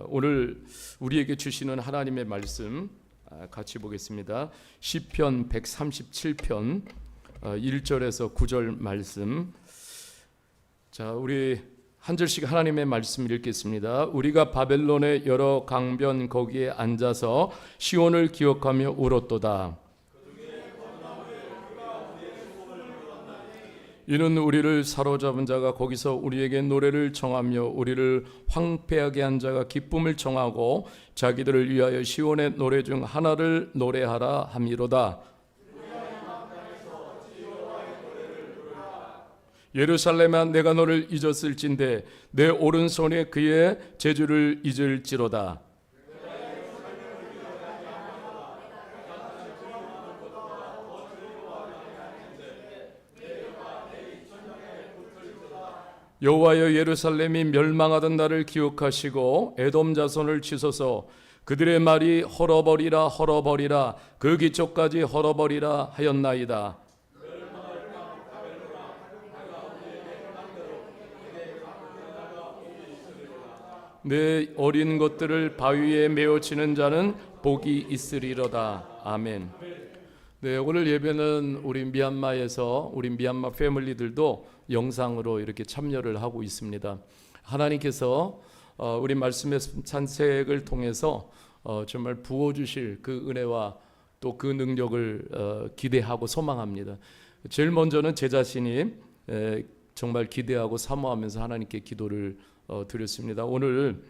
오늘 우리에게 주시는 하나님의 말씀 같이 보겠습니다. 시편 137편 1절에서 9절 말씀. 자, 우리 한 절씩 하나님의 말씀 읽겠습니다. 우리가 바벨론의 여러 강변 거기에 앉아서 시온을 기억하며 울었도다. 이는 우리를 사로잡은 자가 거기서 우리에게 노래를 청하며 우리를 황폐하게 한 자가 기쁨을 청하고 자기들을 위하여 시온의 노래 중 하나를 노래하라 함이로다. 예루살렘아, 내가 너를 잊었을진데 내 오른손에 그의 재주를 잊을지로다. 여호와여, 예루살렘이 멸망하던 날을 기억하시고 에돔 자손을 치소서. 그들의 말이 헐어버리라 헐어버리라 그 기초까지 헐어버리라 하였나이다. 내 어린 것들을 바위에 메어치는 자는 복이 있으리로다. 아멘. 네, 오늘 예배는 우리 미얀마에서 우리 미얀마 패밀리들도 영상으로 이렇게 참여를 하고 있습니다. 하나님께서 우리 말씀의 산책을 통해서 정말 부어주실 그 은혜와 또 그 능력을 기대하고 소망합니다. 제일 먼저는 제 자신이 정말 기대하고 사모하면서 하나님께 기도를 드렸습니다. 오늘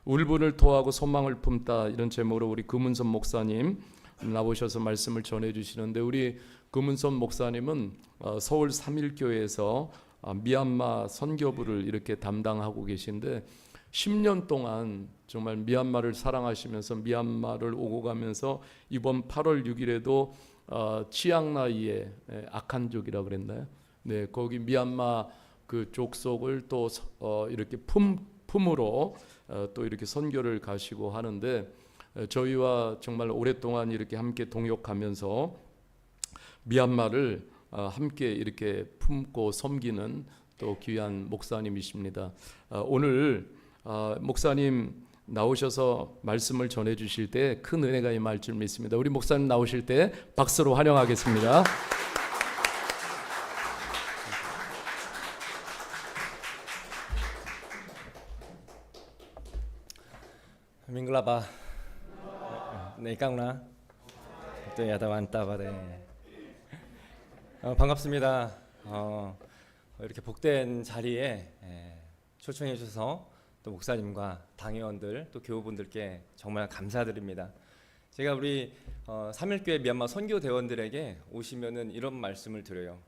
울분을 토하고 소망을 품다, 이런 제목으로 우리 금은선 목사님 나오셔서 말씀을 전해주시는데, 우리 금은선 목사님은 서울 삼일교회에서 미얀마 선교부를 이렇게 담당하고 계신데 10년 동안 정말 미얀마를 사랑하시면서 미얀마를 오고 가면서 이번 8월 6일에도 치앙라이의 아칸족이라고 그랬나요? 네, 거기 미얀마 그 족속을 또 이렇게 품으로 또 이렇게 선교를 가시고 하는데, 저희와 정말 오랫동안 이렇게 함께 동역하면서 미얀마를 함께 이렇게 품고 섬기는 또 귀한 목사님이십니다. 오늘 목사님 나오셔서 말씀을 전해 주실 때 큰 은혜가 임할 줄 믿습니다. 우리 목사님 나오실 때 박수로 환영하겠습니다. 민글라바 네이깡나 또 야다완따바데 반갑습니다. 이렇게 복된 자리에 초청해 주셔서 또 목사님과 당회원들 또 교우분들께 정말 감사드립니다. 제가 우리 삼일교회 미얀마 선교대원들에게 오시면은 이런 말씀을 드려요.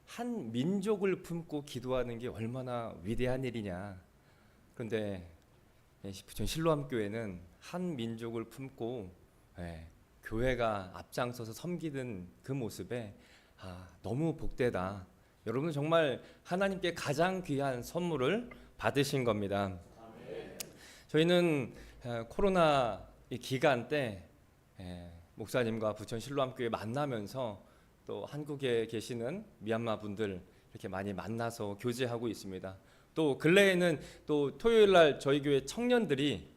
한 민족을 품고 기도하는 게 얼마나 위대한 일이냐. 그런데 부천 실로암교회는 한 민족을 품고 교회가 앞장서서 섬기는 그 모습에 너무 복되다. 여러분 정말 하나님께 가장 귀한 선물을 받으신 겁니다. 저희는 코로나 기간 때 목사님과 부천 실로암교회 만나면서 또 한국에 계시는 미얀마 분들 이렇게 많이 만나서 교제하고 있습니다. 또 근래에는 또 토요일 날 저희 교회 청년들이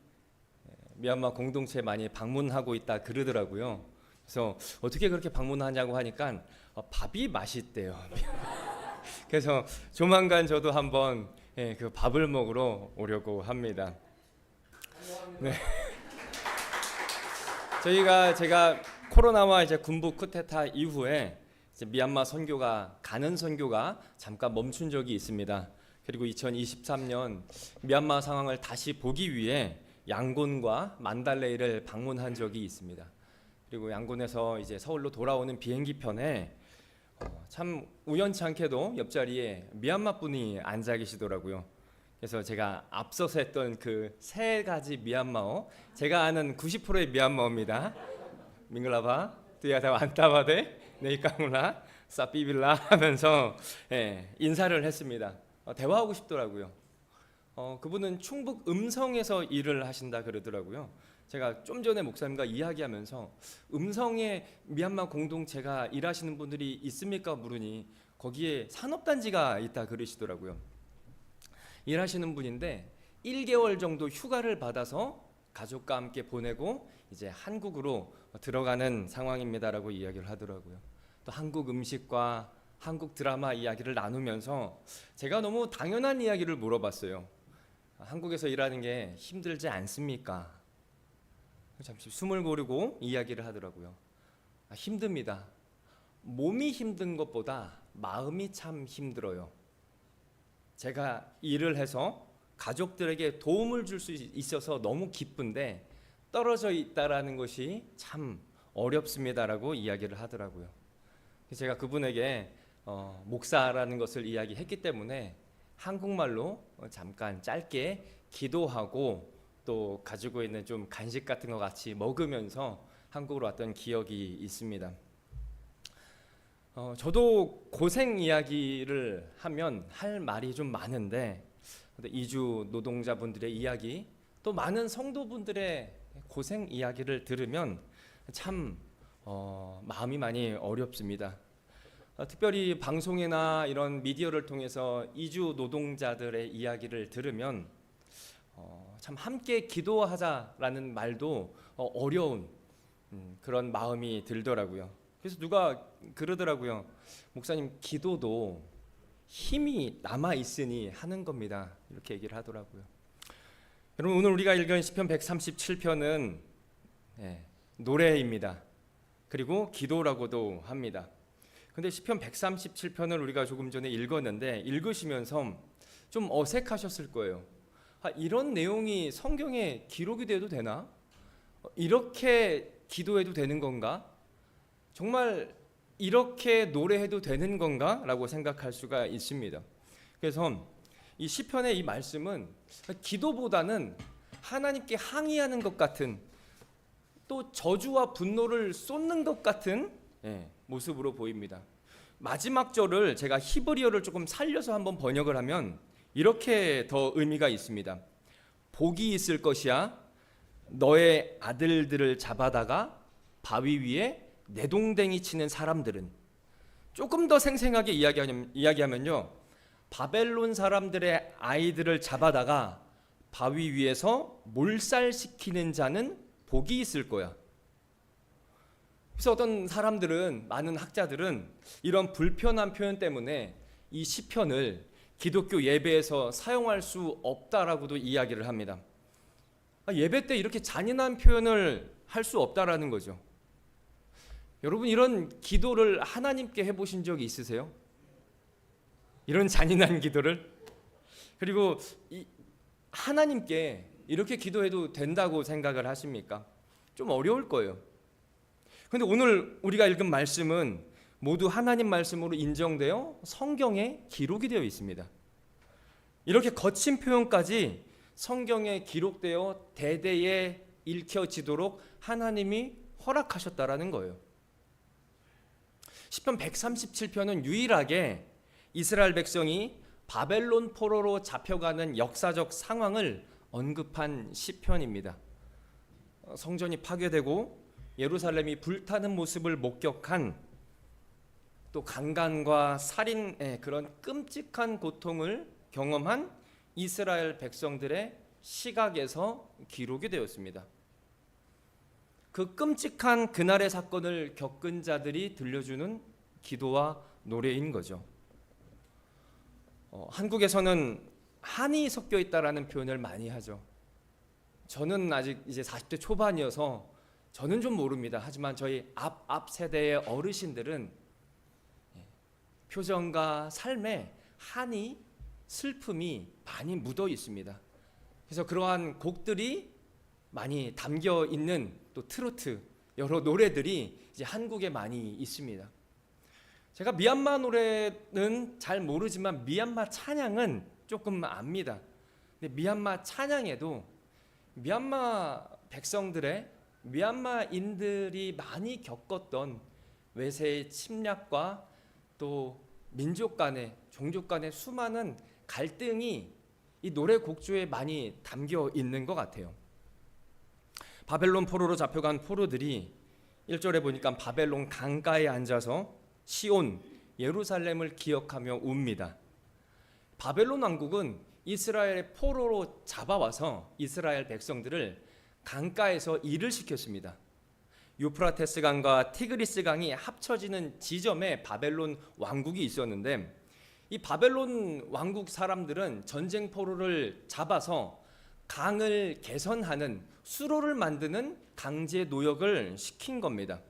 미얀마 공동체 많이 방문하고 있다 그러더라고요. 그래서 어떻게 그렇게 방문하냐고 하니까 밥이 맛있대요. 그래서 조만간 저도 한번 그 밥을 먹으러 오려고 합니다. 네. 제가 코로나와 이제 군부 쿠데타 이후에 이제 미얀마 선교가 가는 선교가 잠깐 멈춘 적이 있습니다. 그리고 2023년 미얀마 상황을 다시 보기 위해 양곤과 만달레이를 방문한 적이 있습니다. 그리고 양곤에서 이제 서울로 돌아오는 비행기 편에 참 우연치 않게도 옆자리에 미얀마 분이 앉아 계시더라고요. 그래서 제가 앞서서 했던 그 세 가지 미얀마어, 제가 아는 90%의 미얀마어입니다. 민글라바, 뚜야다 완따바데, 네이까무나, 사비빌라 하면서 인사를 했습니다. 대화하고 싶더라고요. 그분은 충북 음성에서 일을 하신다 그러더라고요. 제가 좀 전에 목사님과 이야기하면서 음성에 미얀마 공동체가 일하시는 분들이 있습니까 물으니 거기에 산업단지가 있다 그러시더라고요. 일하시는 분인데 1개월 정도 휴가를 받아서 가족과 함께 보내고 이제 한국으로 들어가는 상황입니다라고 이야기를 하더라고요. 또 한국 음식과 한국 드라마 이야기를 나누면서 제가 너무 당연한 이야기를 물어봤어요. 한국에서 일하는 게 힘들지 않습니까? 잠시 숨을 고르고 이야기를 하더라고요. 힘듭니다. 몸이 힘든 것보다 마음이 참 힘들어요. 제가 일을 해서 가족들에게 도움을 줄 수 있어서 너무 기쁜데 떨어져 있다라는 것이 참 어렵습니다라고 이야기를 하더라고요. 제가 그분에게 목사라는 것을 이야기했기 때문에 한국말로 잠깐 짧게 기도하고 또 가지고 있는 좀 간식 같은 거 같이 먹으면서 한국으로 왔던 기억이 있습니다. 저도 고생 이야기를 하면 할 말이 좀 많은데 이주 노동자분들의 이야기 또 많은 성도분들의 고생 이야기를 들으면 참 마음이 많이 어렵습니다. 특별히 방송이나 이런 미디어를 통해서 이주 노동자들의 이야기를 들으면 참 함께 기도하자라는 말도 어려운 그런 마음이 들더라고요. 그래서 누가 그러더라고요. 목사님, 기도도 힘이 남아 있으니 하는 겁니다. 이렇게 얘기를 하더라고요. 여러분, 오늘 우리가 읽은 시편 137편은 노래입니다. 그리고 기도라고도 합니다. 근데 시편 137편을 우리가 조금 전에 읽었는데 읽으시면서 좀 어색하셨을 거예요. 이런 내용이 성경에 기록이 돼도 되나? 이렇게 기도해도 되는 건가? 정말 이렇게 노래해도 되는 건가? 라고 생각할 수가 있습니다. 그래서 이 시편의 이 말씀은 기도보다는 하나님께 항의하는 것 같은 또 저주와 분노를 쏟는 것 같은 모습으로 보입니다. 마지막 절을 제가 히브리어를 조금 살려서 한번 번역을 하면 이렇게 더 의미가 있습니다. 복이 있을 것이야. 너의 아들들을 잡아다가 바위 위에 내동댕이 치는 사람들은. 조금 더 생생하게 이야기하면요, 바벨론 사람들의 아이들을 잡아다가 바위 위에서 몰살시키는 자는 복이 있을 거야. 그래서 어떤 사람들은, 많은 학자들은 이런 불편한 표현 때문에 이 시편을 기독교 예배에서 사용할 수 없다라고도 이야기를 합니다. 예배 때 이렇게 잔인한 표현을 할 수 없다라는 거죠. 여러분, 이런 기도를 하나님께 해보신 적이 있으세요? 이런 잔인한 기도를? 그리고 하나님께 이렇게 기도해도 된다고 생각을 하십니까? 좀 어려울 거예요. 그런데 오늘 우리가 읽은 말씀은 모두 하나님 말씀으로 인정되어 성경에 기록이 되어 있습니다. 이렇게 거친 표현까지 성경에 기록되어 대대에 읽혀지도록 하나님이 허락하셨다라는 거예요. 시편 137편은 유일하게 이스라엘 백성이 바벨론 포로로 잡혀가는 역사적 상황을 언급한 시편입니다. 성전이 파괴되고 예루살렘이 불타는 모습을 목격한, 또 강간과 살인의 그런 끔찍한 고통을 경험한 이스라엘 백성들의 시각에서 기록이 되었습니다. 그 끔찍한 그날의 사건을 겪은 자들이 들려주는 기도와 노래인 거죠. 한국에서는 한이 섞여 있다라는 표현을 많이 하죠. 저는 아직 이제 40대 초반이어서 저는 좀 모릅니다. 하지만 저희 앞 세대의 어르신들은 표정과 삶에 한이, 슬픔이 많이 묻어 있습니다. 그래서 그러한 곡들이 많이 담겨 있는 또 트로트, 여러 노래들이 이제 한국에 많이 있습니다. 제가 미얀마 노래는 잘 모르지만 미얀마 찬양은 조금 압니다. 근데 미얀마 찬양에도 미얀마 백성들의, 미얀마인들이 많이 겪었던 외세의 침략과 또 민족 간의, 종족 간의 수많은 갈등이 이 노래 곡조에 많이 담겨 있는 것 같아요. 바벨론 포로로 잡혀간 포로들이 1절에 보니까 바벨론 강가에 앉아서 시온, 예루살렘을 기억하며 웁니다. 바벨론 왕국은 이스라엘의 포로로 잡아와서 이스라엘 백성들을 강가에서 일을 시켰습니다. 유프라테스 강과 티그리스 강이 합쳐지는 지점에 바벨론 왕국이 있었는데, 이 바벨론 왕국 사람들은 전쟁 포로를 잡아서 강을 개선하는 수로를 만드는 강제 노역을 시킨 겁니다.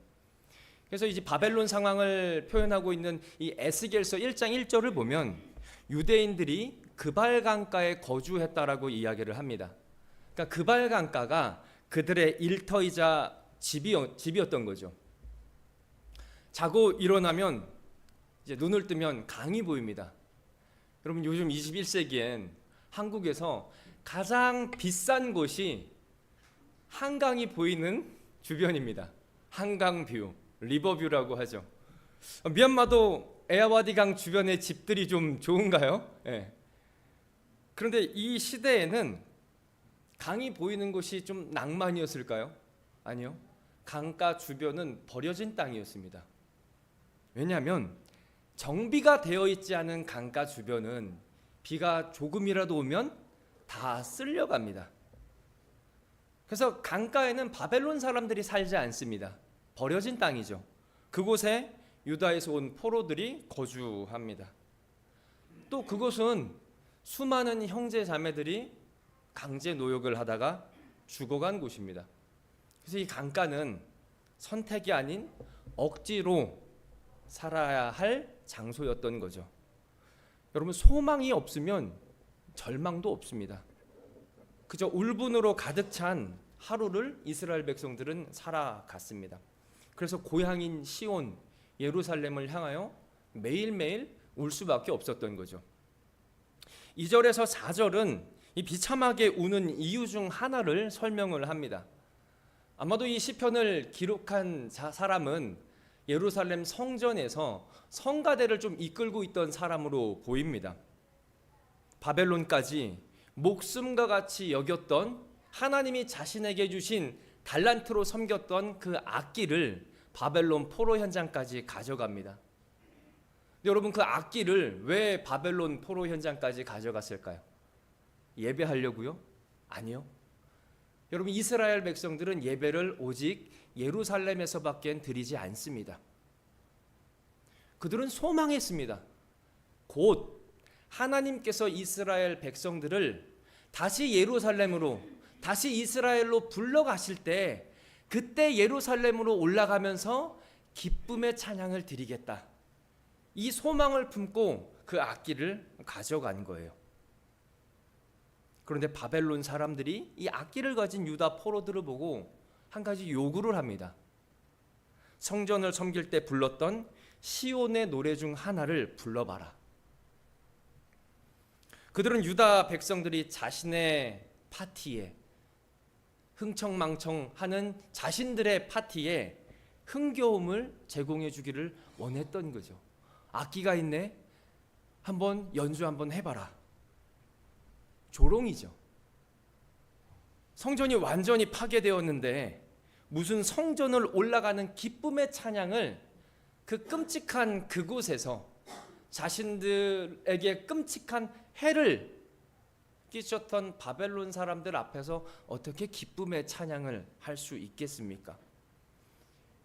그래서 이제 바벨론 상황을 표현하고 있는 이 에스겔서 1장 1절을 보면 유대인들이 그발 강가에 거주했다라고 이야기를 합니다. 그러니까 그발 강가가 그들의 일터이자 집이었던 거죠. 자고 일어나면 이제 눈을 뜨면 강이 보입니다. 여러분, 요즘 21세기엔 한국에서 가장 비싼 곳이 한강이 보이는 주변입니다. 한강뷰, 리버뷰라고 하죠. 미얀마도 에아와디 강 주변의 집들이 좀 좋은가요? 네. 그런데 이 시대에는 강이 보이는 곳이 좀 낭만이었을까요? 아니요. 강가 주변은 버려진 땅이었습니다. 왜냐하면 정비가 되어 있지 않은 강가 주변은 비가 조금이라도 오면 다 쓸려갑니다. 그래서 강가에는 바벨론 사람들이 살지 않습니다. 버려진 땅이죠. 그곳에 유다에서 온 포로들이 거주합니다. 또 그곳은 수많은 형제 자매들이 강제 노역을 하다가 죽어간 곳입니다. 그래서 이 강가는 선택이 아닌 억지로 살아야 할 장소였던 거죠. 여러분, 소망이 없으면 절망도 없습니다. 그저 울분으로 가득 찬 하루를 이스라엘 백성들은 살아갔습니다. 그래서 고향인 시온, 예루살렘을 향하여 매일매일 울 수밖에 없었던 거죠. 2절에서 4절은 이 비참하게 우는 이유 중 하나를 설명을 합니다. 아마도 이 시편을 기록한 사람은 예루살렘 성전에서 성가대를 좀 이끌고 있던 사람으로 보입니다. 바벨론까지 목숨과 같이 여겼던 하나님이 자신에게 주신 달란트로 섬겼던 그 악기를 바벨론 포로 현장까지 가져갑니다. 여러분, 그 악기를 왜 바벨론 포로 현장까지 가져갔을까요? 예배하려고요? 아니요. 여러분, 이스라엘 백성들은 예배를 오직 예루살렘에서밖에 드리지 않습니다. 그들은 소망했습니다. 곧 하나님께서 이스라엘 백성들을 다시 예루살렘으로, 다시 이스라엘로 불러가실 때 그때 예루살렘으로 올라가면서 기쁨의 찬양을 드리겠다. 이 소망을 품고 그 악기를 가져간 거예요. 그런데 바벨론 사람들이 이 악기를 가진 유다 포로들을 보고 한 가지 요구를 합니다. 성전을 섬길 때 불렀던 시온의 노래 중 하나를 불러봐라. 그들은 유다 백성들이 자신의 파티에, 흥청망청하는 자신들의 파티에 흥겨움을 제공해 주기를 원했던 거죠. 악기가 있네? 한번 연주 한번 해봐라. 조롱이죠. 성전이 완전히 파괴되었는데 무슨 성전을 올라가는 기쁨의 찬양을 그 끔찍한 그곳에서 자신들에게 끔찍한 해를 끼쳤던 바벨론 사람들 앞에서 어떻게 기쁨의 찬양을 할 수 있겠습니까?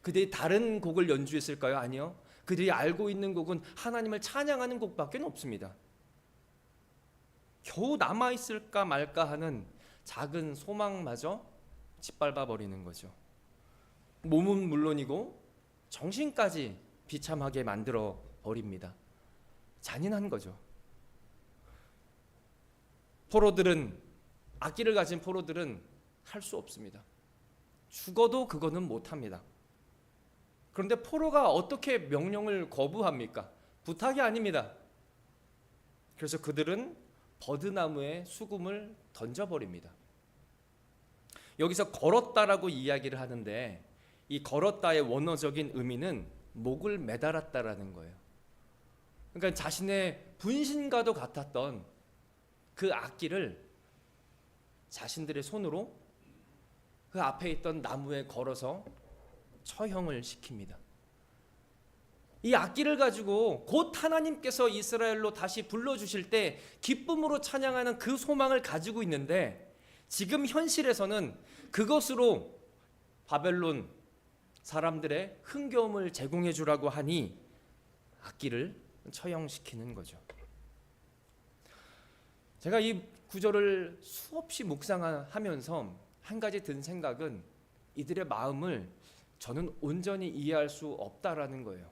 그들이 다른 곡을 연주했을까요? 아니요. 그들이 알고 있는 곡은 하나님을 찬양하는 곡밖에 없습니다. 겨우 남아있을까 말까 하는 작은 소망마저 짓밟아 버리는 거죠. 몸은 물론이고 정신까지 비참하게 만들어 버립니다. 잔인한 거죠. 포로들은, 악기를 가진 포로들은 할 수 없습니다. 죽어도 그거는 못합니다. 그런데 포로가 어떻게 명령을 거부합니까? 부탁이 아닙니다. 그래서 그들은 버드나무에 수금을 던져버립니다. 여기서 걸었다라고 이야기를 하는데 이 걸었다의 원어적인 의미는 목을 매달았다라는 거예요. 그러니까 자신의 분신과도 같았던 그 악기를 자신들의 손으로 그 앞에 있던 나무에 걸어서 처형을 시킵니다. 이 악기를 가지고 곧 하나님께서 이스라엘로 다시 불러주실 때 기쁨으로 찬양하는 그 소망을 가지고 있는데 지금 현실에서는 그것으로 바벨론 사람들의 흥겨움을 제공해 주라고 하니 악기를 처형시키는 거죠. 제가 이 구절을 수없이 묵상하면서 한 가지 든 생각은 이들의 마음을 저는 온전히 이해할 수 없다라는 거예요.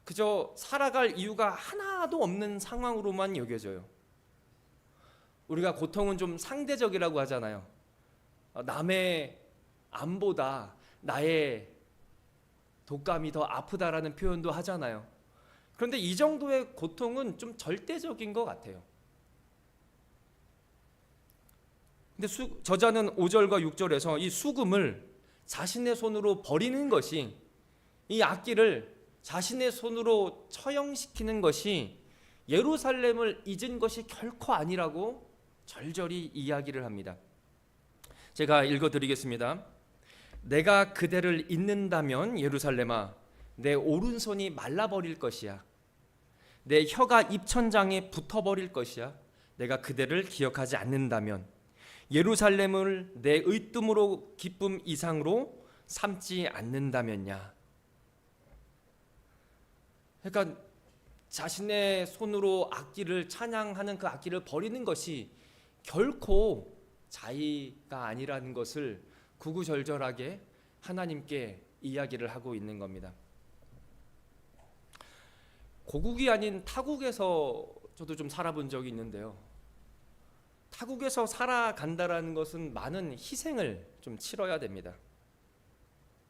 그저 살아갈 이유가 하나도 없는 상황으로만 여겨져요. 우리가 고통은 좀 상대적이라고 하잖아요. 남의 암보다 나의 독감이 더 아프다라는 표현도 하잖아요. 그런데 이 정도의 고통은 좀 절대적인 것 같아요. 근데 저자는 5절과 6절에서 이 수금을 자신의 손으로 버리는 것이, 이 악기를 자신의 손으로 처형시키는 것이 예루살렘을 잊은 것이 결코 아니라고 절절히 이야기를 합니다. 제가 읽어드리겠습니다. 내가 그대를 잊는다면 예루살렘아, 내 오른손이 말라버릴 것이야. 내 혀가 입천장에 붙어버릴 것이야. 내가 그대를 기억하지 않는다면 예루살렘을 내 의뜸으로 기쁨 이상으로 삼지 않는다면야. 그러니까 자신의 손으로 악기를 찬양하는 그 악기를 버리는 것이 결코 자의가 아니라는 것을 구구절절하게 하나님께 이야기를 하고 있는 겁니다. 고국이 아닌 타국에서 저도 좀 살아본 적이 있는데요. 타국에서 살아간다라는 것은 많은 희생을 좀 치러야 됩니다.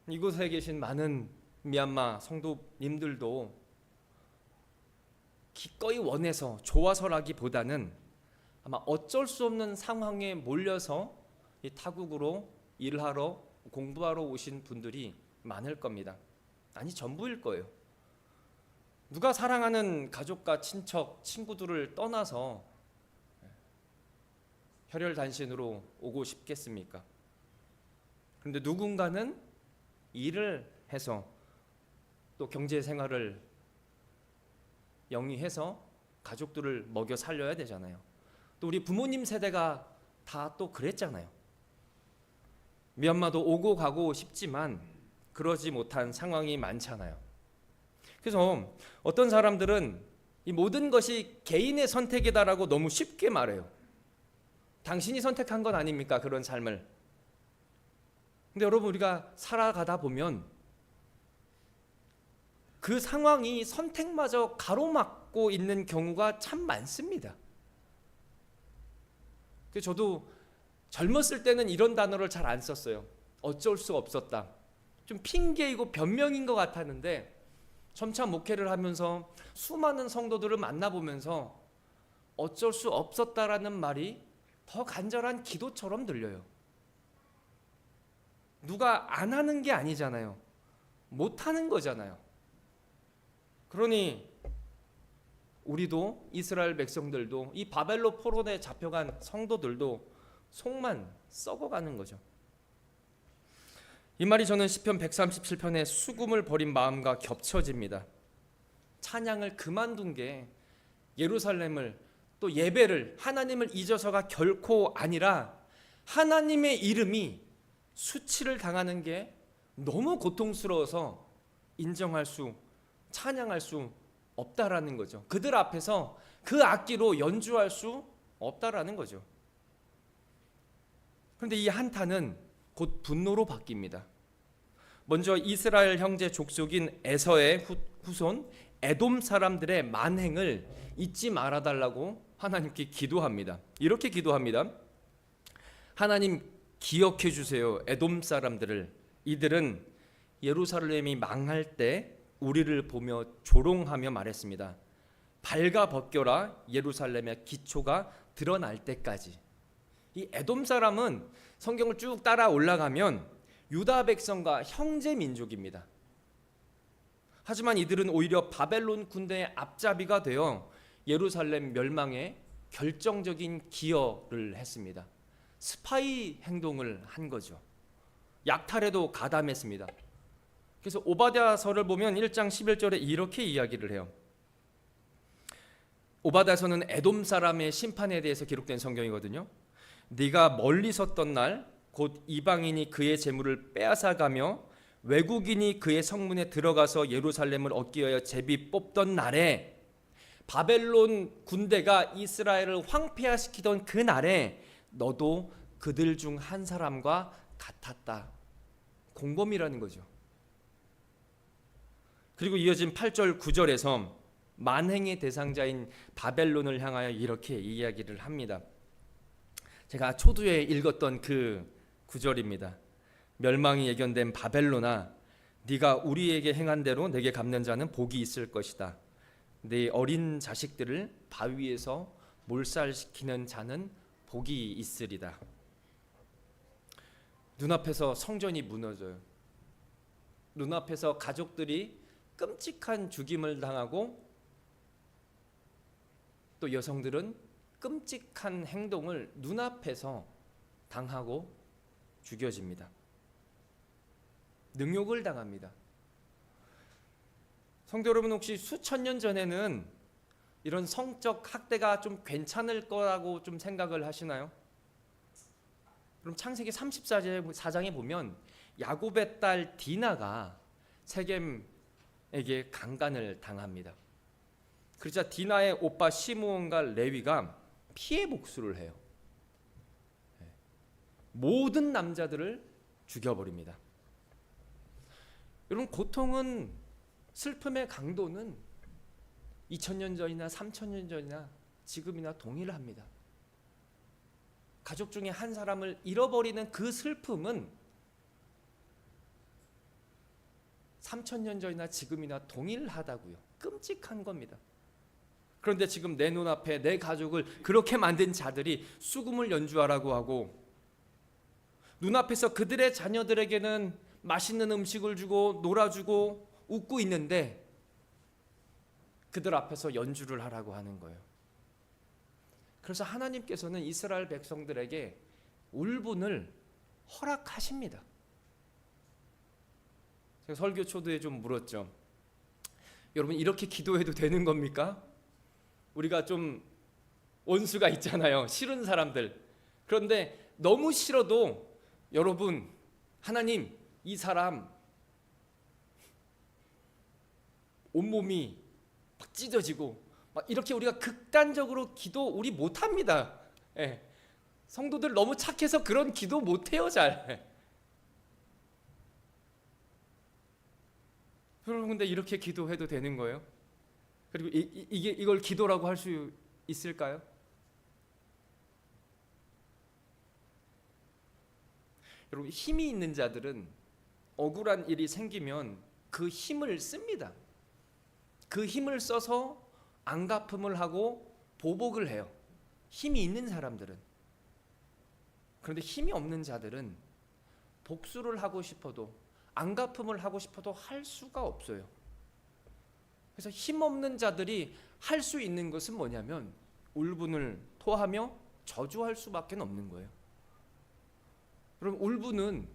이곳에 계신 많은 미얀마 성도님들도 기꺼이 원해서 좋아서라기보다는 아마 어쩔 수 없는 상황에 몰려서 이 타국으로 일하러 공부하러 오신 분들이 많을 겁니다. 아니, 전부일 거예요. 누가 사랑하는 가족과 친척, 친구들을 떠나서 혈혈단신으로 오고 싶겠습니까? 그런데 누군가는 일을 해서 또 경제생활을 영위해서 가족들을 먹여 살려야 되잖아요. 또 우리 부모님 세대가 다 또 그랬잖아요. 미얀마도 오고 가고 싶지만 그러지 못한 상황이 많잖아요. 그래서 어떤 사람들은 이 모든 것이 개인의 선택이다라고 너무 쉽게 말해요. 당신이 선택한 건 아닙니까? 그런 삶을. 근데 여러분, 우리가 살아가다 보면 그 상황이 선택마저 가로막고 있는 경우가 참 많습니다. 그래서 저도 젊었을 때는 이런 단어를 잘 안 썼어요. 어쩔 수 없었다. 좀 핑계이고 변명인 것 같았는데 점차 목회를 하면서 수많은 성도들을 만나보면서 어쩔 수 없었다라는 말이 더 간절한 기도처럼 들려요. 누가 안 하는 게 아니잖아요. 못 하는 거잖아요. 그러니 우리도, 이스라엘 백성들도, 이 바벨론 포로에 잡혀간 성도들도 속만 썩어가는 거죠. 이 말이 저는 시편 137편의 수금을 버린 마음과 겹쳐집니다. 찬양을 그만둔 게 예루살렘을, 또 예배를, 하나님을 잊어서가 결코 아니라 하나님의 이름이 수치를 당하는 게 너무 고통스러워서 인정할 수, 찬양할 수 없다라는 거죠. 그들 앞에서 그 악기로 연주할 수 없다라는 거죠. 그런데 이 한탄은 곧 분노로 바뀝니다. 먼저 이스라엘 형제 족속인 에서의 후손 에돔 사람들의 만행을 잊지 말아달라고 하나님께 기도합니다. 이렇게 기도합니다. 하나님, 기억해 주세요. 에돔 사람들을. 이들은 예루살렘이 망할 때 우리를 보며 조롱하며 말했습니다. 발가 벗겨라, 예루살렘의 기초가 드러날 때까지. 이 에돔 사람은 성경을 쭉 따라 올라가면 유다 백성과 형제 민족입니다. 하지만 이들은 오히려 바벨론 군대의 앞잡이가 되어 예루살렘 멸망에 결정적인 기여를 했습니다. 스파이 행동을 한 거죠. 약탈에도 가담했습니다. 그래서 오바댜서를 보면 1장 11절에 이렇게 이야기를 해요. 오바댜서는 에돔 사람의 심판에 대해서 기록된 성경이거든요. 네가 멀리 섰던 날 곧 이방인이 그의 재물을 빼앗아가며 외국인이 그의 성문에 들어가서 예루살렘을 얻기 위하여 제비 뽑던 날에, 바벨론 군대가 이스라엘을 황폐화시키던 그 날에 너도 그들 중 한 사람과 같았다. 공범이라는 거죠. 그리고 이어진 8절 9절에서 만행의 대상자인 바벨론을 향하여 이렇게 이야기를 합니다. 제가 초두에 읽었던 그 구절입니다. 멸망이 예견된 바벨론아, 네가 우리에게 행한 대로 내게 갚는 자는 복이 있을 것이다. 네 어린 자식들을 바위에서 몰살시키는 자는 복이 있으리다. 눈앞에서 성전이 무너져요. 눈앞에서 가족들이 끔찍한 죽임을 당하고, 또 여성들은 끔찍한 행동을 눈앞에서 당하고 죽여집니다. 능욕을 당합니다. 성도 여러분, 혹시 수천 년 전에는 이런 성적 학대가 좀 괜찮을 거라고 좀 생각을 하시나요? 그럼 창세기 34장에 보면 야곱의 딸 디나가 세겜에게 강간을 당합니다. 그러자 디나의 오빠 시므온과 레위가 피해 복수를 해요. 모든 남자들을 죽여버립니다. 여러분, 고통은, 슬픔의 강도는 2000년 전이나 3000년 전이나 지금이나 동일합니다. 가족 중에 한 사람을 잃어버리는 그 슬픔은 3000년 전이나 지금이나 동일하다고요. 끔찍한 겁니다. 그런데 지금 내 눈앞에 내 가족을 그렇게 만든 자들이 수금을 연주하라고 하고, 눈앞에서 그들의 자녀들에게는 맛있는 음식을 주고 놀아주고 웃고 있는데 그들 앞에서 연주를 하라고 하는 거예요. 그래서 하나님께서는 이스라엘 백성들에게 울분을 허락하십니다. 제가 설교 초두에 좀 물었죠. 여러분, 이렇게 기도해도 되는 겁니까? 우리가 좀 원수가 있잖아요. 싫은 사람들. 그런데 너무 싫어도 여러분, 하나님, 이 사람 온몸이 막 찢어지고 막 이렇게 우리가 극단적으로 기도 우리 못합니다. 예. 성도들 너무 착해서 그런 기도 못해요, 잘. 여러분, 근데 이렇게 기도해도 되는 거예요? 그리고 이걸 기도라고 할 수 있을까요? 여러분, 힘이 있는 자들은 억울한 일이 생기면 그 힘을 씁니다. 그 힘을 써서 안갚음을 하고 보복을 해요. 힘이 있는 사람들은. 그런데 힘이 없는 자들은 복수를 하고 싶어도, 안갚음을 하고 싶어도 할 수가 없어요. 그래서 힘없는 자들이 할 수 있는 것은 뭐냐면 울분을 토하며 저주할 수밖에 없는 거예요. 여러분, 울분은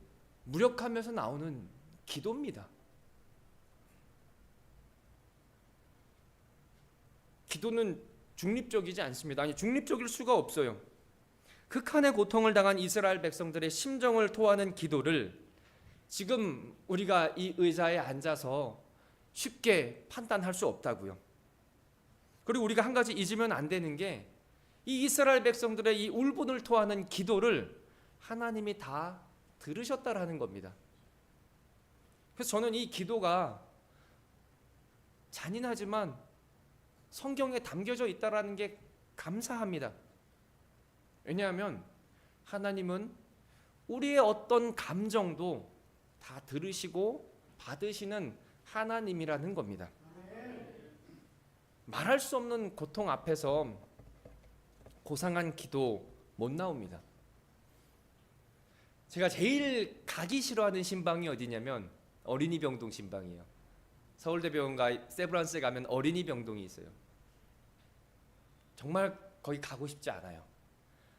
무력하면서 나오는 기도입니다. 기도는 중립적이지 않습니다. 아니, 중립적일 수가 없어요. 극한의 고통을 당한 이스라엘 백성들의 심정을 토하는 기도를 지금 우리가 이 의자에 앉아서 쉽게 판단할 수 없다고요. 그리고 우리가 한 가지 잊으면 안 되는 게, 이 이스라엘 백성들의 이 울분을 토하는 기도를 하나님이 다 들으셨다라는 겁니다. 그래서 저는 이 기도가 잔인하지만 성경에 담겨져 있다라는 게 감사합니다. 왜냐하면 하나님은 우리의 어떤 감정도 다 들으시고 받으시는 하나님이라는 겁니다. 말할 수 없는 고통 앞에서 고상한 기도 못 나옵니다. 제가 제일 가기 싫어하는 신방이 어디냐면 어린이 병동 신방이에요. 서울대병원과 세브란스에 가면 어린이 병동이 있어요. 정말 거기 가고 싶지 않아요.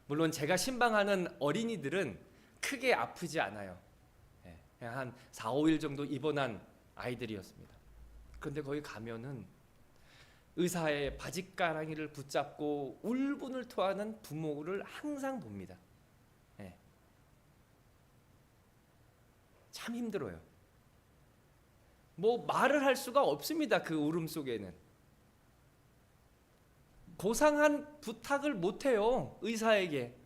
물론 제가 신방하는 어린이들은 크게 아프지 않아요. 그냥 한 4, 5일 정도 입원한 아이들이었습니다. 그런데 거기 가면은 의사의 바짓가랑이를 붙잡고 울분을 토하는 부모를 항상 봅니다. 참 힘들어요. 뭐 말을 할 수가 없습니다. 그 울음 속에는 고상한 부탁을 못 해요. 의사에게.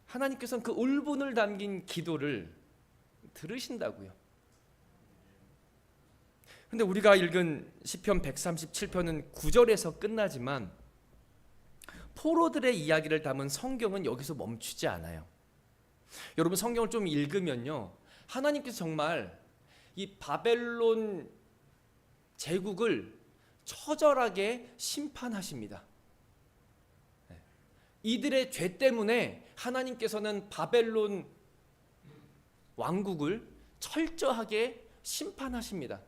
하나님께서는 그 울분을 담긴 기도를 들으신다고요. 근데 우리가 읽은 시편 137편은 9절에서 끝나지만 포로들의 이야기를 담은 성경은 여기서 멈추지 않아요. 여러분 성경을 좀 읽으면요, 하나님께서 정말 이 바벨론 제국을 처절하게 심판하십니다. 이들의 죄 때문에 하나님께서는 바벨론 왕국을 철저하게 심판하십니다.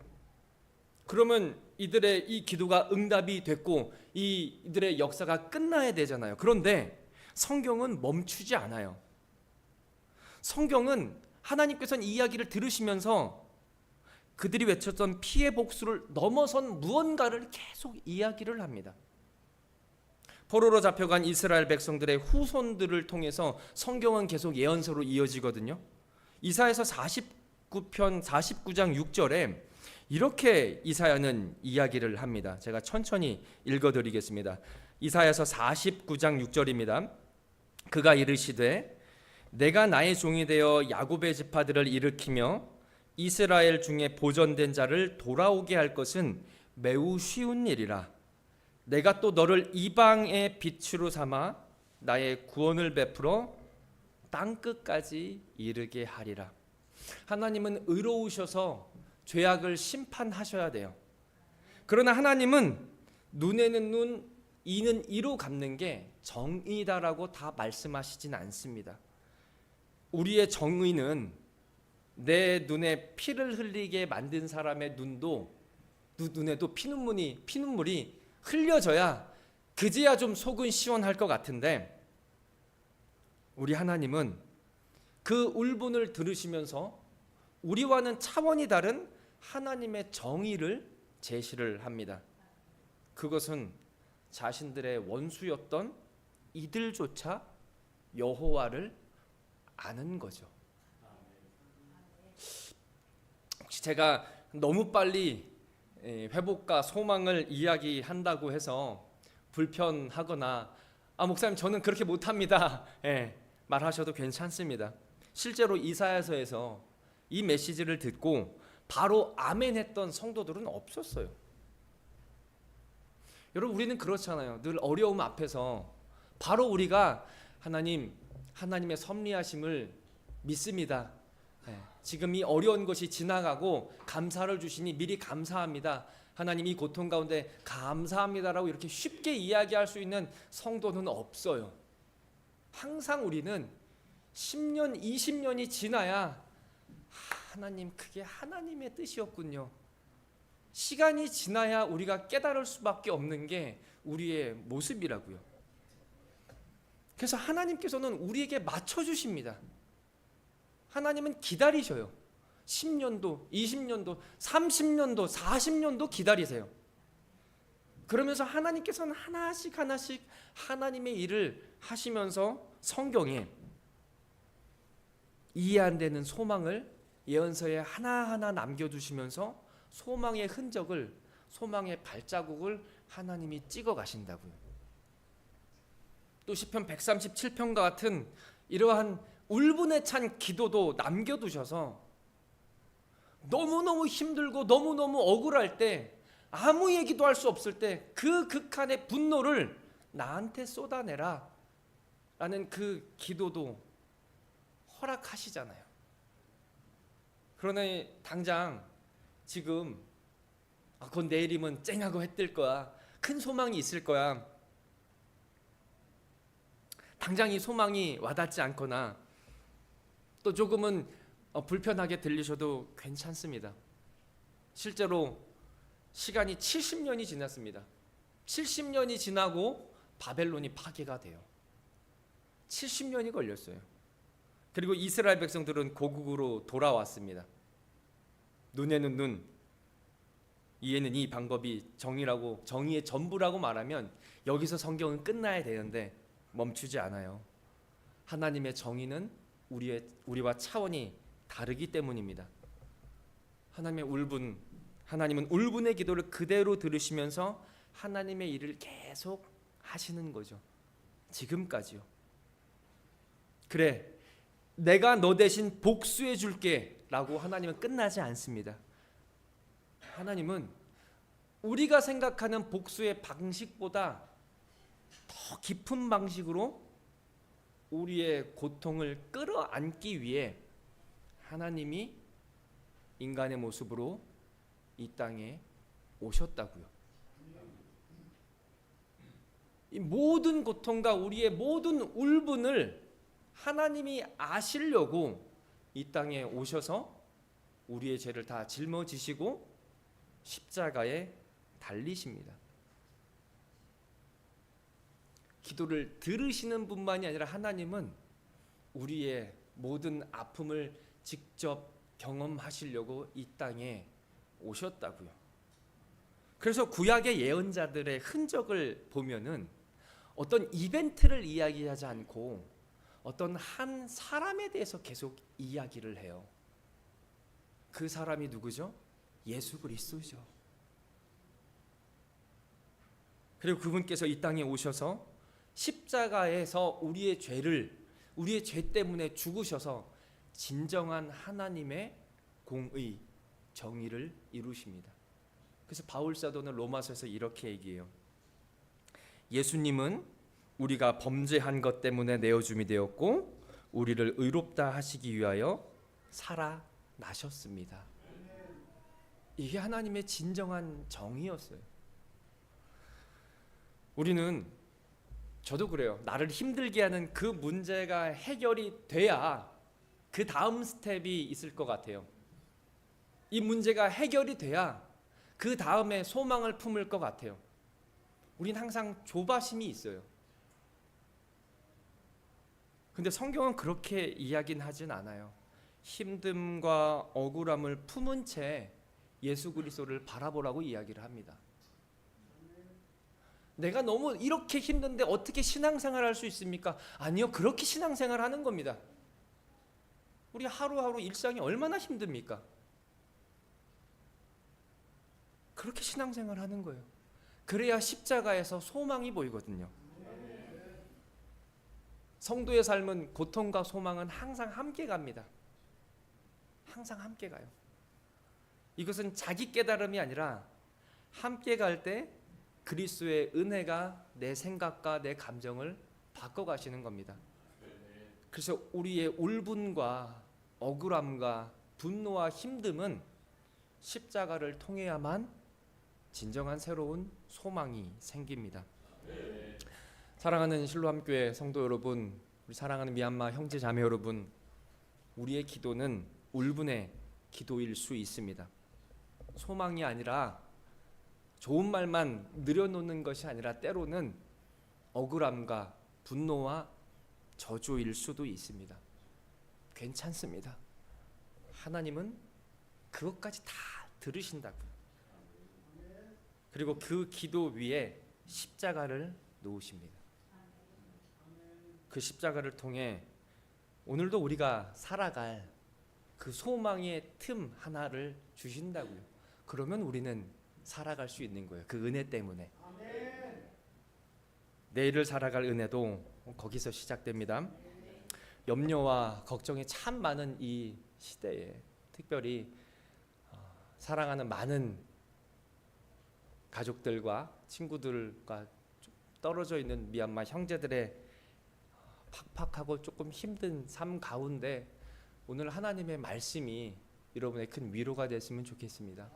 그러면 이들의 이 기도가 응답이 됐고 이들의 역사가 끝나야 되잖아요. 그런데 성경은 멈추지 않아요. 성경은 하나님께서는 이 이야기를 들으시면서 그들이 외쳤던 피해 복수를 넘어선 무언가를 계속 이야기를 합니다. 포로로 잡혀간 이스라엘 백성들의 후손들을 통해서 성경은 계속 예언서로 이어지거든요. 이사야서 49장 6절에 이렇게 이사야는 이야기를 합니다. 제가 천천히 읽어드리겠습니다. 이사야서 49장 6절입니다. 그가 이르시되 내가 나의 종이 되어 야곱의 지파들을 일으키며 이스라엘 중에 보존된 자를 돌아오게 할 것은 매우 쉬운 일이라. 내가 또 너를 이방의 빛으로 삼아 나의 구원을 베풀어 땅끝까지 이르게 하리라. 하나님은 의로우셔서 죄악을 심판하셔야 돼요. 그러나 하나님은 눈에는 눈, 이는 이로 갚는 게 정의다라고 다 말씀하시진 않습니다. 우리의 정의는 내 눈에 피를 흘리게 만든 사람의 눈에도 피눈물이 흘려져야 그제야 좀 속은 시원할 것 같은데, 우리 하나님은 그 울분을 들으시면서 우리와는 차원이 다른 하나님의 정의를 제시를 합니다. 그것은 자신들의 원수였던 이들조차 여호와를 아는 거죠. 혹시 제가 너무 빨리 회복과 소망을 이야기한다고 해서 불편하거나 목사님 저는 그렇게 못합니다 말하셔도 괜찮습니다. 실제로 이사야서에서 이 메시지를 듣고 바로 아멘 했던 성도들은 없었어요. 여러분 우리는 그렇잖아요. 늘 어려움 앞에서 바로 우리가 하나님의 섭리하심을 믿습니다. 지금 이 어려운 것이 지나가고 감사를 주시니 미리 감사합니다. 하나님 이 고통 가운데 감사합니다라고 이렇게 쉽게 이야기할 수 있는 성도는 없어요. 항상 우리는 10년, 20년이 지나야 하나님 그게 하나님의 뜻이었군요. 시간이 지나야 우리가 깨달을 수밖에 없는 게 우리의 모습이라고요. 그래서 하나님께서는 우리에게 맞춰주십니다. 하나님은 기다리셔요. 10년도, 20년도, 30년도, 40년도 기다리세요. 그러면서 하나님께서는 하나씩 하나님의 일을 하시면서 성경에 이해 안 되는 소망을 예언서에 하나하나 남겨두시면서 소망의 흔적을, 소망의 발자국을 하나님이 찍어 가신다고요. 또 시편 137편과 같은 이러한 울분에 찬 기도도 남겨두셔서 너무너무 힘들고 너무너무 억울할 때, 아무 얘기도 할 수 없을 때 그 극한의 분노를 나한테 쏟아내라 라는 그 기도도 허락하시잖아요. 그러나 당장 지금 그건 내일이면 쨍하고 해 뜰 거야, 큰 소망이 있을 거야, 당장 이 소망이 와닿지 않거나 또 조금은 불편하게 들리셔도 괜찮습니다. 실제로 시간이 70년이 지났습니다. 70년이 지나고 바벨론이 파괴가 돼요. 70년이 걸렸어요. 그리고 이스라엘 백성들은 고국으로 돌아왔습니다. 눈에는 눈, 이에는 이 방법이 정의의 전부라고 말하면 여기서 성경은 끝나야 되는데 멈추지 않아요. 하나님의 정의는 우리와 차원이 다르기 때문입니다. 하나님은 울분의 기도를 그대로 들으시면서 하나님의 일을 계속 하시는 거죠. 지금까지요. 그래, 내가 너 대신 복수해 줄게 라고 하나님은 끝나지 않습니다. 하나님은 우리가 생각하는 복수의 방식보다 더 깊은 방식으로 우리의 고통을 끌어안기 위해 하나님이 인간의 모습으로 이 땅에 오셨다고요. 이 모든 고통과 우리의 모든 울분을 하나님이 아시려고 이 땅에 오셔서 우리의 죄를 다 짊어지시고 십자가에 달리십니다. 기도를 들으시는 분만이 아니라 하나님은 우리의 모든 아픔을 직접 경험하시려고 이 땅에 오셨다고요. 그래서 구약의 예언자들의 흔적을 보면은 어떤 이벤트를 이야기하지 않고 어떤 한 사람에 대해서 계속 이야기를 해요. 그 사람이 누구죠? 예수 그리스도죠. 그리고 그분께서 이 땅에 오셔서 십자가에서 우리의 죄 때문에 죽으셔서 진정한 하나님의 공의, 정의를 이루십니다. 그래서 바울 사도는 로마서에서 이렇게 얘기해요. 예수님은 우리가 범죄한 것 때문에 내어줌이 되었고 우리를 의롭다 하시기 위하여 살아나셨습니다. 이게 하나님의 진정한 정의였어요. 저도 그래요. 나를 힘들게 하는 그 문제가 해결이 돼야 그 다음 스텝이 있을 것 같아요. 이 문제가 해결이 돼야 그 다음에 소망을 품을 것 같아요. 우린 항상 조바심이 있어요. 근데 성경은 그렇게 이야기는 하진 않아요. 힘듦과 억울함을 품은 채 예수 그리스도를 바라보라고 이야기를 합니다. 내가 너무 이렇게 힘든데 어떻게 신앙생활을 할 수 있습니까? 아니요, 그렇게 신앙생활을 하는 겁니다. 우리 하루하루 일상이 얼마나 힘듭니까? 그렇게 신앙생활을 하는 거예요. 그래야 십자가에서 소망이 보이거든요. 성도의 삶은 고통과 소망은 항상 함께 갑니다. 항상 함께 가요. 이것은 자기 깨달음이 아니라 함께 갈 때 그리스도의 은혜가 내 생각과 내 감정을 바꿔가시는 겁니다. 그래서 우리의 울분과 억울함과 분노와 힘듦은 십자가를 통해야만 진정한 새로운 소망이 생깁니다. 사랑하는 실로암교회 성도 여러분, 우리 사랑하는 미얀마 형제 자매 여러분, 우리의 기도는 울분의 기도일 수 있습니다. 소망이 아니라 좋은 말만 늘여놓는 것이 아니라 때로는 억울함과 분노와 저주일 수도 있습니다. 괜찮습니다. 하나님은 그것까지 다 들으신다고요. 그리고 그 기도 위에 십자가를 놓으십니다. 그 십자가를 통해 오늘도 우리가 살아갈 그 소망의 틈 하나를 주신다고요. 그러면 우리는 살아갈 수 있는 거예요. 그 은혜 때문에. 내일을 살아갈 은혜도 거기서 시작됩니다. 염려와 걱정이 참 많은 이 시대에 특별히 사랑하는 많은 가족들과 친구들과 떨어져 있는 미얀마 형제들의 팍팍하고 조금 힘든 삶 가운데 오늘 하나님의 말씀이 여러분의 큰 위로가 됐으면 좋겠습니다.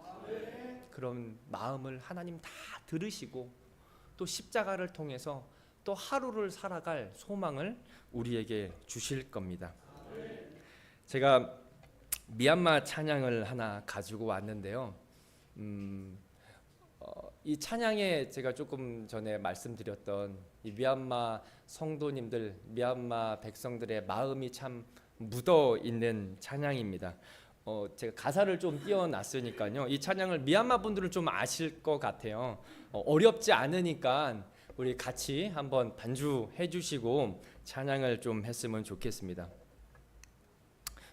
그런 마음을 하나님 다 들으시고 또 십자가를 통해서 또 하루를 살아갈 소망을 우리에게 주실 겁니다. 제가 미얀마 찬양을 하나 가지고 왔는데요. 이 찬양에 제가 조금 전에 말씀드렸던 이 미얀마 성도님들, 미얀마 백성들의 마음이 참 묻어 있는 찬양입니다. 제가 가사를 좀 띄워놨으니까요. 이 찬양을 미얀마 분들은 좀 아실 것 같아요. 어렵지 않으니까 우리 같이 한번 반주해 주시고 찬양을 좀 했으면 좋겠습니다.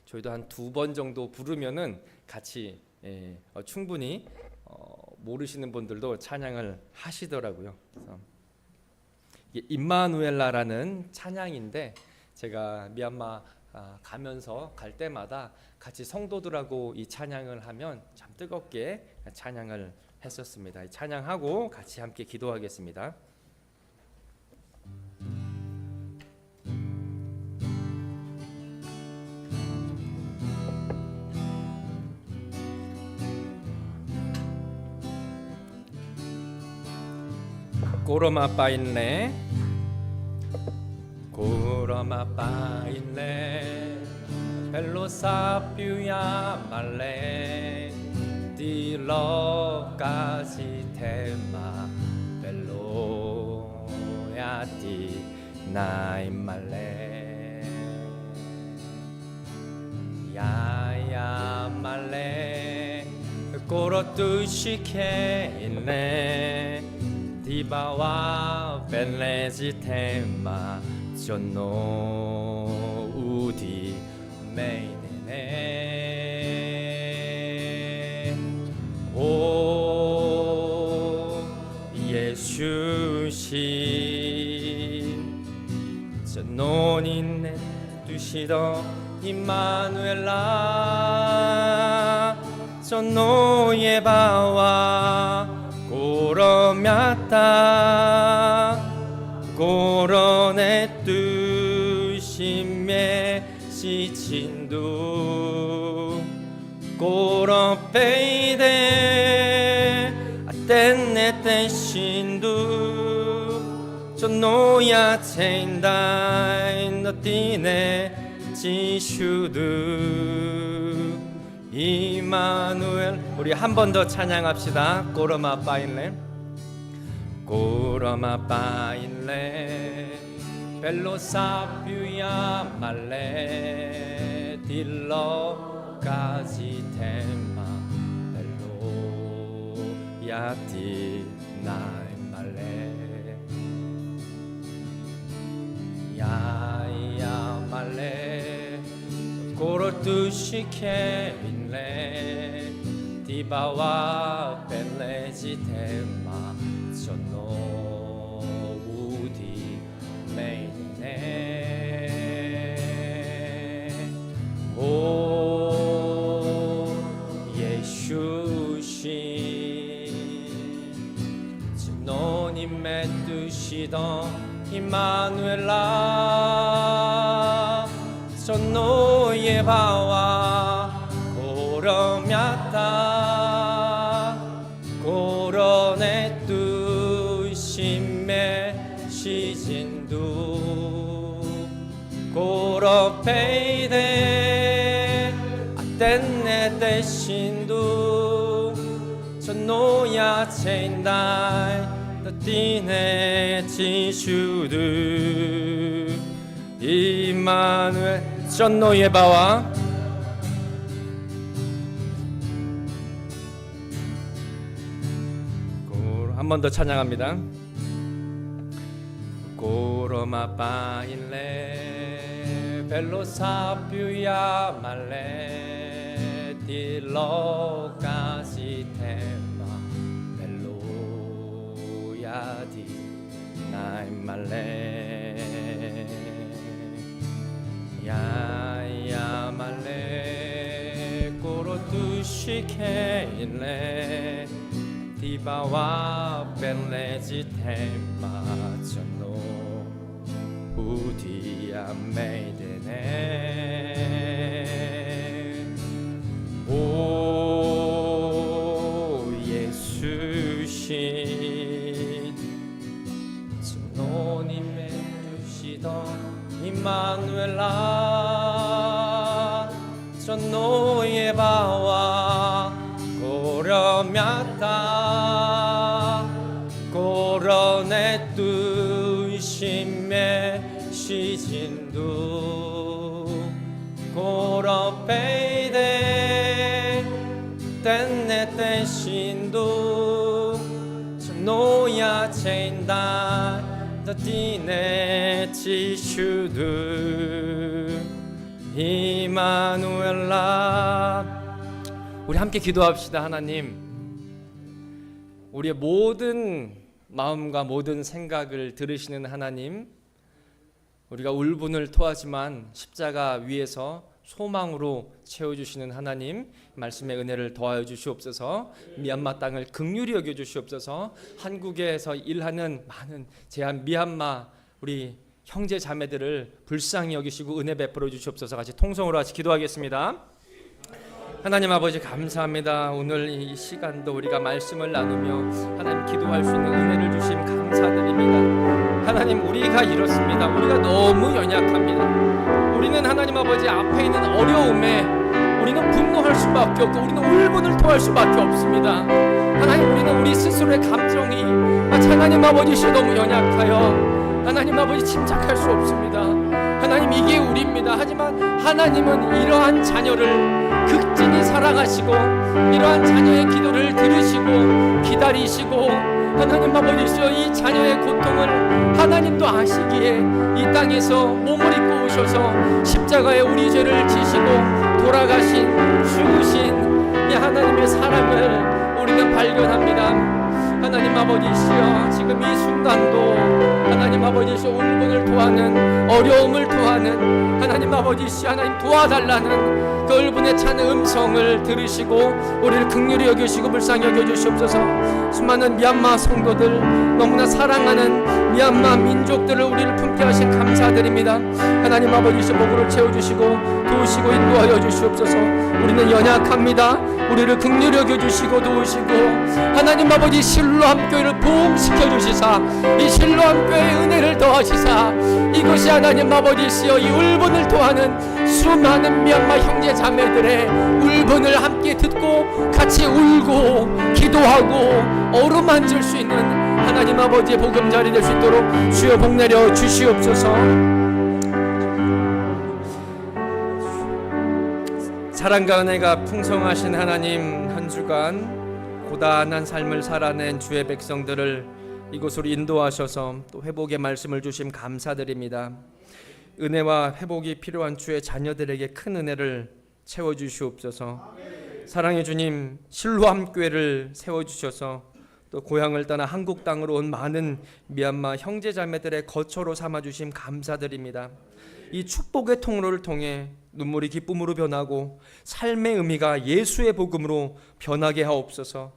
저희도 한 2번 정도 부르면은 같이 충분히 모르시는 분들도 찬양을 하시더라고요. 그래서 이게 임마누엘라라는 찬양인데 제가 미얀마 가면서 갈 때마다 같이 성도들하고 이 찬양을 하면 참 뜨겁게 찬양을 했었습니다. 이 찬양하고 같이 함께 기도하겠습니다. 고로마 빠인레 고로마 빠인레 벨로 사퓨야 말레 딜러까지 테마 벨로야 디 나이 말레 야야 말레 꼬로뚜시케 있네 디바와 벨레지 테마 존노 우디 메이네 오 예수신 존노니네 두시더 임마누엘라 존노예 바와 고로мя타 고로네 뚜심메 시친두 고로페이데 아텐네 텐신두 존노야 체인다인 너티네 지슈두 이마누엘 우리 한 번 더 찬양합시다. 고로마 빠인레 고로마 빠인레 벨로 사퓨야 말레 딜러까지 테마 벨로 야티 나이 말레 야야 말레 고로뚜시케 인레 디바와 벨레지 테마 존노 우디 메이네 오 예수신 진노님의 뜻이던 임마누엘라 존노예 바와 고로мя타 고로네 뚜심메 시진두 고로페이데 아텐네 대신두 존노야 체인다이 너티네 지슈드 이마누엘 존노예 바와 한 번 더 찬양합니다. 고로마 빠인레 벨로 사퓨야 말레 딜러까지 테마 벨로야 디 나이 말레 야야 말레 꼬로뚜시케 일레 디바와 벨레지 테마 존노 우디야 메이데네 오 예수신 존노님의 뜻이던 임마누엘라 존노예 바와 고로мя타 고로네 뚜심메 시진두 고로페이데 땐네 땐신두 존노야 체인다 띠네 지슈드 이마누엘라. 우리 함께 기도합시다. 하나님, 우리의 모든 마음과 모든 생각을 들으시는 하나님, 우리가 울분을 토하지만 십자가 위에서 소망으로 채워주시는 하나님, 말씀의 은혜를 더하여 주시옵소서. 미얀마 땅을 긍휼히 여겨 주시옵소서. 한국에서 일하는 많은 제한 미얀마 우리 형제 자매들을 불쌍히 여기시고 은혜 베풀어 주시옵소서. 같이 통성으로 같이 기도하겠습니다. 하나님 아버지 감사합니다. 오늘 이 시간도 우리가 말씀을 나누며 하나님 기도할 수 있는 은혜를 주심 감사드립니다. 하나님, 우리가 이렇습니다. 우리가 너무 연약합니다. 우리는 하나님 아버지 앞에 있는 어려움에 우리는 분노할 수밖에 없고 우리는 울분을 토할 수밖에 없습니다. 하나님, 우리는 우리 스스로의 감정이 마치 하나님 아버지시 너무 연약하여 하나님 아버지 침착할 수 없습니다. 하나님, 이게 우리입니다. 하지만 하나님은 이러한 자녀를 극진히 사랑하시고 이러한 자녀의 기도를 들으시고 기다리시고 하나님 아버지시여 이 자녀의 고통을 하나님도 아시기에 이 땅에서 몸을 입고 오셔서 십자가에 우리 죄를 지시고 돌아가신 죽으신 이 하나님의 사랑을 우리는 발견합니다. 하나님 아버지시여, 지금 이 순간도 하나님 아버지시여 울분을 토하는 어려움을 토하는 하나님 아버지시여 하나님 도와달라는 그 울분에 찬 음성을 들으시고 우리를 긍휼히 여기시고 불쌍히 여겨주시옵소서. 수많은 미얀마 성도들, 너무나 사랑하는 미얀마 민족들을 우리를 품게 하신 감사드립니다. 하나님 아버지시여 복으로 채워주시고 도우시고 인도하여 주시옵소서. 우리는 연약합니다. 우리를 긍휼히 여겨주시고 도우시고 하나님 아버지 실로암 교회를 부흥시켜 주시사 이 실로암 교회의 은혜를 더하시사 이것이 하나님 아버지시여 이 울분을 토하는 수많은 미얀마 형제 자매들의 울분을 함께 듣고 같이 울고 기도하고 어루만질 수 있는 하나님 아버지의 보금자리 될 수 있도록 주여 복 내려 주시옵소서. 사랑과 은혜가 풍성하신 하나님, 한 주간 고단한 삶을 살아낸 주의 백성들을 이곳으로 인도하셔서 또 회복의 말씀을 주심 감사드립니다. 은혜와 회복이 필요한 주의 자녀들에게 큰 은혜를 채워주시옵소서. 사랑의 주님, 실로암 교회를 세워주셔서 또 고향을 떠나 한국 땅으로 온 많은 미얀마 형제 자매들의 거처로 삼아주심 감사드립니다. 이 축복의 통로를 통해 눈물이 기쁨으로 변하고 삶의 의미가 예수의 복음으로 변하게 하옵소서.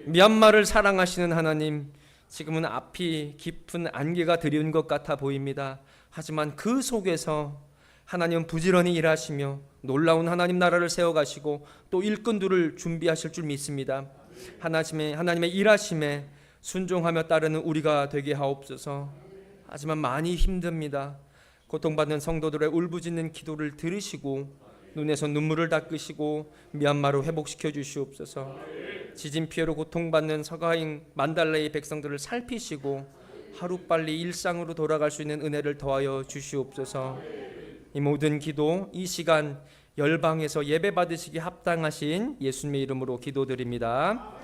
미얀마를 사랑하시는 하나님, 지금은 앞이 깊은 안개가 드리운 것 같아 보입니다. 하지만 그 속에서 하나님은 부지런히 일하시며 놀라운 하나님 나라를 세워가시고 또 일꾼들을 준비하실 줄 믿습니다. 하나님의 일하심에 순종하며 따르는 우리가 되게 하옵소서. 하지만 많이 힘듭니다. 고통받는 성도들의 울부짖는 기도를 들으시고 눈에서 눈물을 닦으시고 미얀마로 회복시켜 주시옵소서. 지진 피해로 고통받는 서가인 만달레이 백성들을 살피시고 하루빨리 일상으로 돌아갈 수 있는 은혜를 더하여 주시옵소서. 이 모든 기도 이 시간 열방에서 예배 받으시기 합당하신 예수님의 이름으로 기도드립니다.